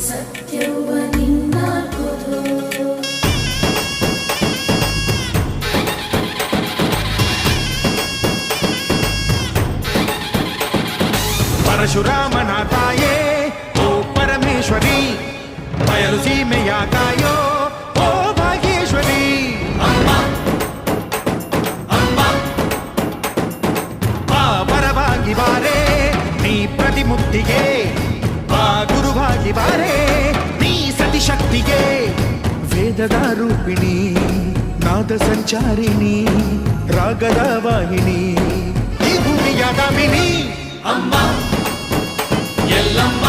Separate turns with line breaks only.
ಸತ್ಯವ ನಿನ್ನಾಲ್ಕುದು
ಪರಶುರಾಮನ ತಾಯೇ ಓ ಪರಮೇಶ್ವರಿ ಬಯಲು ಸೀಮೆಯ ಕಾಯೋ ಓ ಭಾಗ್ಯೇಶ್ವರಿ ಅಮ್ಮ ಅಮ್ಮ ಬಾ ಪರವಾಗಿ ಬಾರೆ ನೀ ಪ್ರತಿಮುಕ್ತಿಗೆ ಬಾ ಗುರುವಾಗಿ ಬಾರೆ ನೀ ಸತಿಶಕ್ತಿಗೆ ವೇದದ ರೂಪಿಣಿ ನಾದ ಸಂಚಾರಿಣಿ ರಾಗದ ವಾಹಿನಿ ಈ ಭೂಮಿಯ ದಾಮಿನಿ ಅಮ್ಮ ಎಲ್ಲಮ್ಮ